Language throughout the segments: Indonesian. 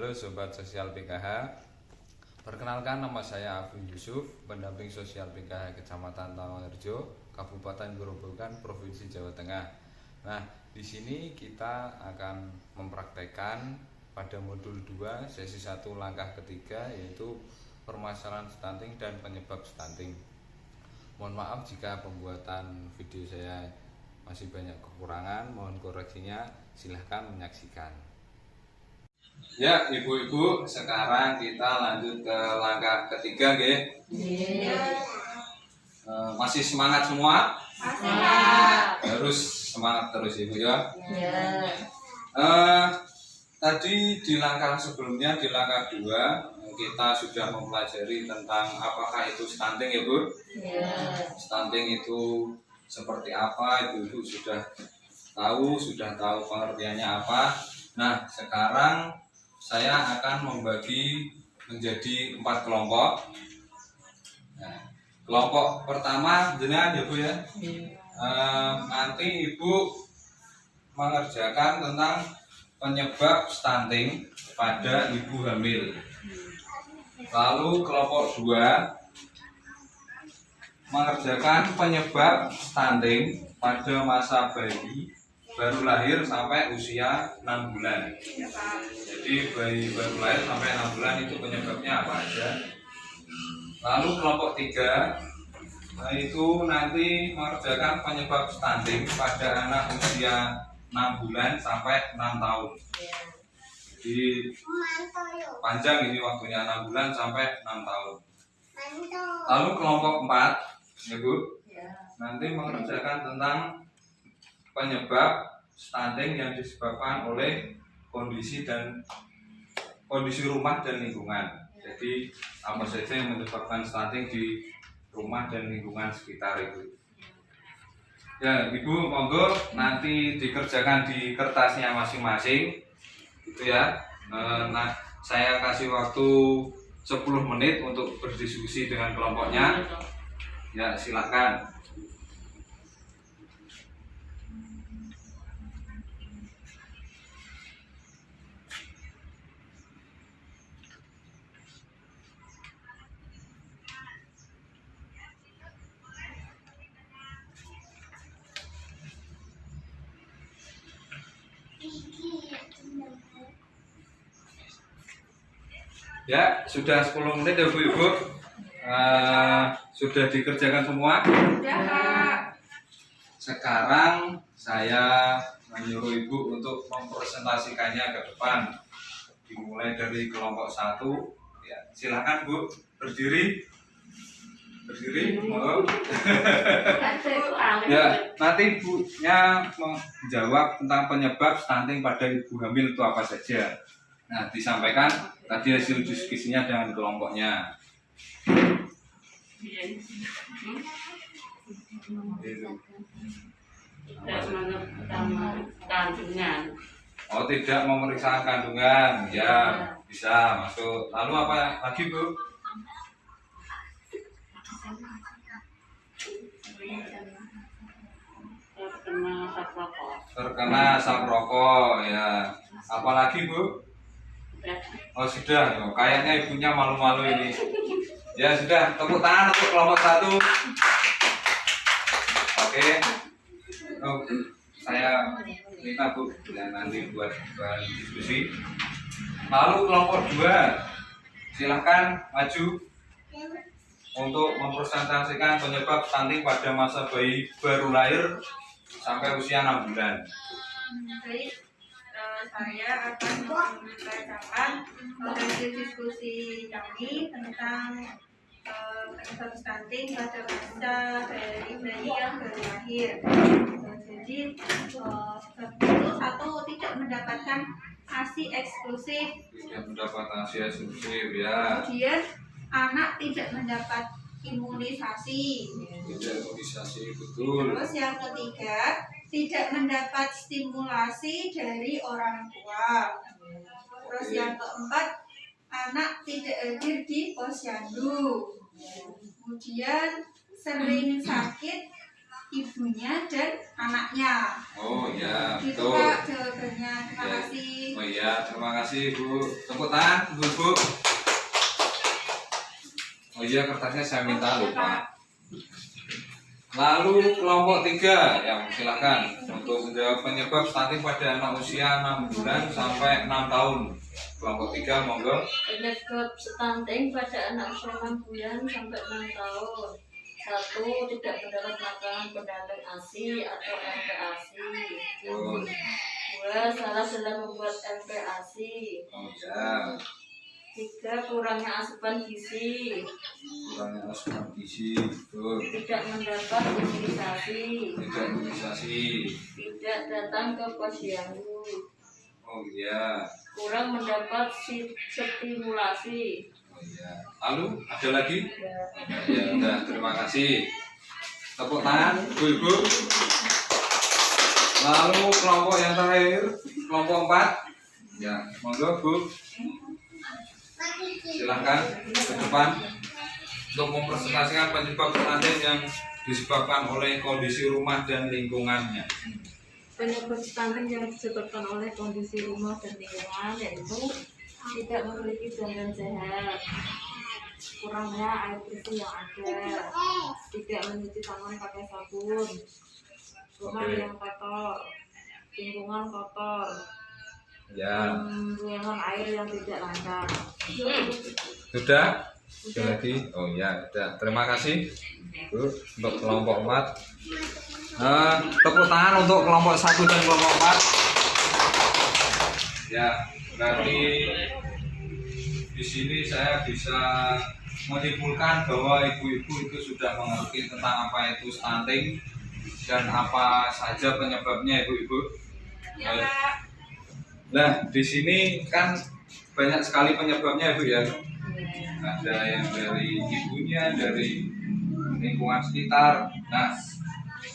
Halo Sobat Sosial PKH. Perkenalkan, nama saya Afri Yusuf, pendamping sosial PKH Kecamatan Tamangerjo, Kabupaten Grobogan, Provinsi Jawa Tengah. Nah, di sini kita akan mempraktekkan pada modul 2 sesi 1 langkah ketiga, yaitu permasalahan stunting dan penyebab stunting. Mohon maaf jika pembuatan video saya masih banyak kekurangan, mohon koreksinya, silahkan menyaksikan. Ya, ibu-ibu, sekarang kita lanjut ke langkah ketiga, nggih. Masih semangat semua? Harus semangat terus, Ibu ya. Tadi di langkah sebelumnya, di langkah 2, kita sudah mempelajari tentang apakah itu stunting, ya Bu? Stunting itu seperti apa, Ibu sudah tahu pengertiannya apa. Nah, sekarang saya akan membagi menjadi 4 kelompok. Nah, kelompok pertama jenengan ya Bu ya. Nanti Ibu mengerjakan tentang penyebab stunting pada ibu hamil. Lalu kelompok 2 mengerjakan penyebab stunting pada masa bayi baru lahir sampai usia 6 bulan. Jadi bayi baru lahir sampai 6 bulan itu penyebabnya apa aja. Lalu kelompok 3 itu nanti mengerjakan penyebab stunting pada anak usia 6 bulan sampai 6 tahun. Jadi panjang ini waktunya, 6 bulan sampai 6 tahun. Lalu kelompok 4 ya Bu, nanti mengerjakan tentang penyebab stunting yang disebabkan oleh kondisi rumah dan lingkungan. Jadi apa saja yang menyebabkan stunting di rumah dan lingkungan sekitar itu. Ya, Ibu monggo nanti dikerjakan di kertasnya masing-masing gitu ya. Nah, saya kasih waktu 10 menit untuk berdiskusi dengan kelompoknya. Ya, silakan. Ya, sudah 10 menit ya Bu Ibu. Sudah dikerjakan semua? Sudah. Sekarang saya menyuruh Ibu untuk mempresentasikannya ke depan. Dimulai dari kelompok 1. Ya, silakan Bu, berdiri. Oh. Ya, nanti Ibunya menjawab tentang penyebab stunting pada ibu hamil itu apa saja. Nah, disampaikan tadi hasil diskusinya dengan kelompoknya. Oh, tidak memeriksa kandungan. Ya, bisa masuk. Lalu apa lagi Bu? Terkena asap rokok. Ya. Apalagi Bu? Oh sudah, kayaknya ibunya malu-malu ini. Ya sudah, tepuk tangan untuk kelompok 1. Oke. Oh, saya minta Bu ya, nanti buat diskusi. Lalu kelompok 2, silahkan maju untuk mempresentasikan penyebab stunting pada masa bayi baru lahir sampai usia 6 bulan. Saya akan membacakan hasil diskusi kami tentang penyebab stunting pada masa dari bayi yang baru lahir. Jadi sebab itu 1, tidak mendapatkan ASI eksklusif. Tidak mendapatkan ASI eksklusif ya. Kemudian anak tidak mendapat imunisasi. Tidak imunisasi, betul. Terus yang ketiga, tidak mendapat stimulasi dari orang tua. Terus yang keempat, anak tidak hadir di posyandu. Kemudian sering sakit ibunya dan anaknya. Oh ya, Gitu betul. Kak jawabannya. Terima Ya. kasih. Oh iya, terima kasih Bu. Tepuk tangan, Bu. Oh iya, kertasnya saya minta lupa. Lalu kelompok 3, yang silakan untuk menjawab penyebab stunting pada anak usia 6 bulan sampai 6 tahun. Kelompok 3, monggo. Penyebab stunting pada anak usia 6 bulan sampai 6 tahun. 1. Tidak mendapat makanan pendamping ASI atau MPASI. Oh, 2. Salah dalam membuat MPASI. oh ya, 3. Kurangnya asupan gizi. kurangnya asupan gizi, betul. Tidak mendapat imunisasi. Tidak imunisasi. Tidak datang ke posyandu. Oh iya, Kurang mendapat stimulasi. oh iya. Lalu ada lagi? Ya. Ya udah, terima kasih. Tepuk tangan, Bu. Lalu kelompok yang terakhir, kelompok 4. Ya, monggo Bu. Silahkan ke depan untuk mempresentasikan penyebab stunting yang disebabkan oleh kondisi rumah dan lingkungannya. Penyebab stunting yang disebabkan oleh kondisi rumah dan lingkungan yaitu tidak memiliki jangan sehat, kurangnya air bersih yang ada, tidak mencuci tangan pakai sabun, rumah Oke. yang kotor, lingkungan kotor, Ya, buangan air yang tidak lancar. sudah? Ada lagi? Oh ya, sudah. Terima kasih Bu untuk kelompok 4. Tepuk tangan untuk kelompok 1 dan kelompok 4. Ya, berarti di sini saya bisa menyimpulkan bahwa ibu-ibu itu sudah mengerti tentang apa itu stunting dan apa saja penyebabnya, ibu-ibu. Ya Kak. Nah, di sini kan banyak sekali penyebabnya, Bu ya. Ada yang dari ibunya, dari lingkungan sekitar. Nah,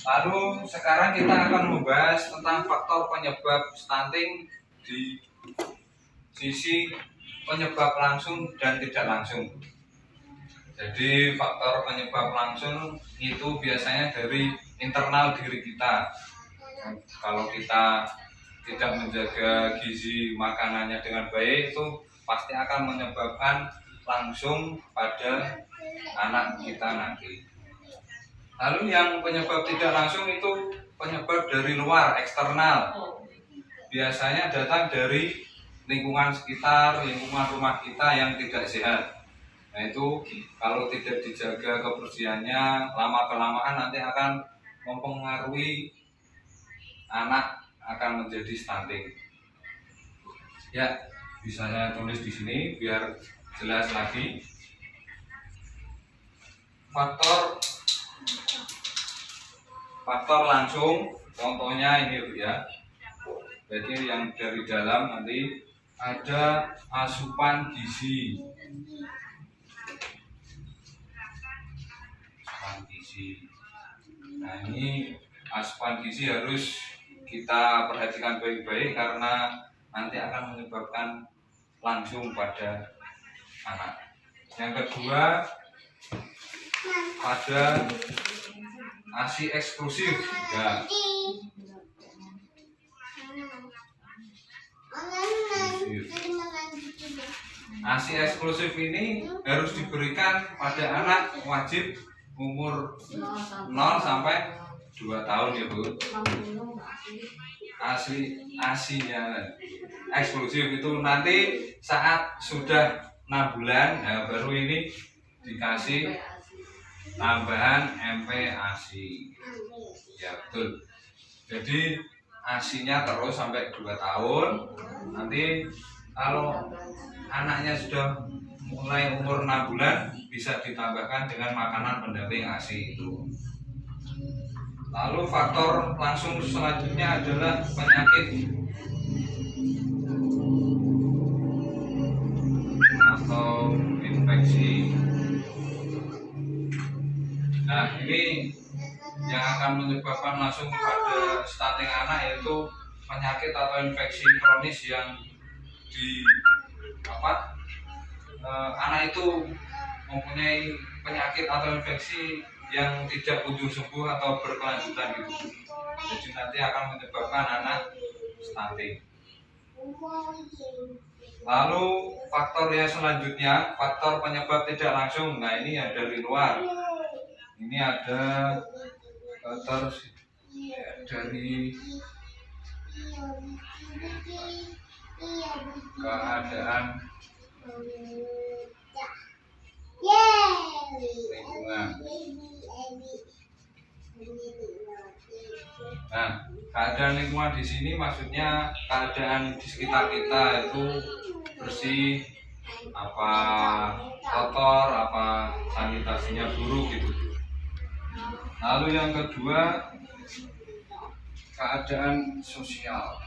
lalu sekarang kita akan membahas tentang faktor penyebab stunting di sisi penyebab langsung dan tidak langsung. Jadi faktor penyebab langsung itu biasanya dari internal diri kita. Kalau kita tidak menjaga gizi makanannya dengan baik, itu pasti akan menyebabkan langsung pada anak kita nanti. Lalu yang penyebab tidak langsung itu penyebab dari luar, eksternal. Biasanya datang dari lingkungan sekitar, lingkungan rumah kita yang tidak sehat. Nah itu kalau tidak dijaga kebersihannya, lama-kelamaan nanti akan mempengaruhi anak akan menjadi stunting. Ya, bisa saya tulis di sini biar jelas lagi. Faktor langsung, contohnya ini Bu ya. Jadi yang dari dalam nanti ada asupan gizi. Asupan gizi. Nah ini asupan gizi harus kita perhatikan baik-baik karena nanti akan menyebabkan langsung pada anak. Yang kedua ada ASI eksklusif. Ya. ASI eksklusif ini harus diberikan pada anak wajib umur 0 sampai 2 tahun ya Bu. ASInya eksklusif itu nanti saat sudah 6 bulan ya, baru ini dikasih tambahan MPASI. Ya betul. Jadi ASInya terus sampai 2 tahun. Nanti kalau anaknya sudah mulai umur 6 bulan bisa ditambahkan dengan makanan pendamping ASI itu. Lalu faktor langsung selanjutnya adalah penyakit atau infeksi. Nah ini yang akan menyebabkan langsung pada stunting anak yaitu penyakit atau infeksi kronis yang anak itu mempunyai penyakit atau infeksi yang tidak kunjung sembuh atau berkelanjutan gitu. Jadi nanti akan menyebabkan anak stunting. Lalu faktor yang selanjutnya, faktor penyebab tidak langsung. Nah ini ya dari luar. Ini ada faktor dari keadaan lingkungan. Nah, keadaan lingkungan di sini maksudnya keadaan di sekitar kita itu bersih, apa kotor, apa sanitasinya buruk gitu. Lalu yang kedua, keadaan sosial.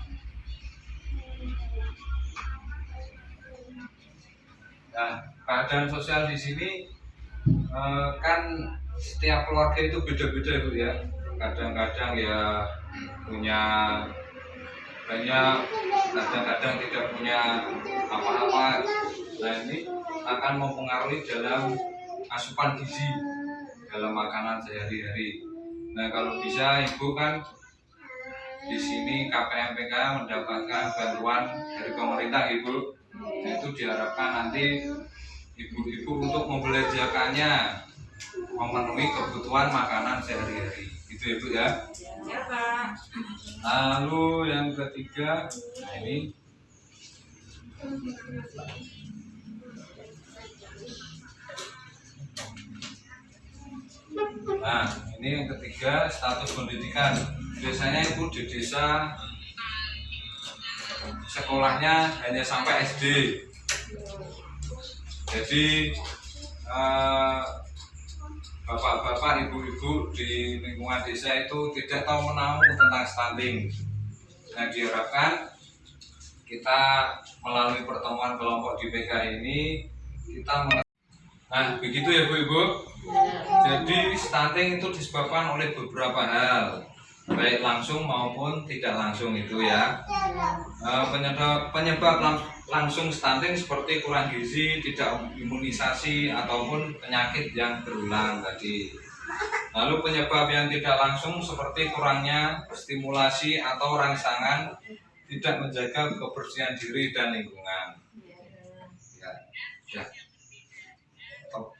Nah, keadaan sosial di sini kan setiap keluarga itu beda-beda Bu ya. Kadang-kadang ya punya banyak, kadang-kadang tidak punya apa-apa. Nah ini akan mempengaruhi dalam asupan gizi dalam makanan sehari-hari. Nah kalau bisa Ibu kan di sini KPMPK mendapatkan bantuan dari pemerintah Ibu. Nah, itu diharapkan nanti ibu-ibu untuk membelajarkannya memenuhi kebutuhan makanan sehari-hari. Gitu ya Bu ya. Ya Pak. Lalu yang ketiga, nah ini nah ini yang ketiga, status pendidikan. Biasanya Ibu di desa sekolahnya hanya sampai SD. Jadi bapak-bapak, ibu-ibu di lingkungan desa itu tidak tahu menahu tentang stunting. Nah diharapkan kita melalui pertemuan kelompok di PK ini kita nah begitu ya Bu Ibu. Jadi stunting itu disebabkan oleh beberapa hal, baik langsung maupun tidak langsung itu ya. Penyebab langsung stunting seperti kurang gizi, tidak imunisasi ataupun penyakit yang berulang tadi. Lalu penyebab yang tidak langsung seperti kurangnya stimulasi atau rangsangan, tidak menjaga kebersihan diri dan lingkungan. Ya, ya. Top.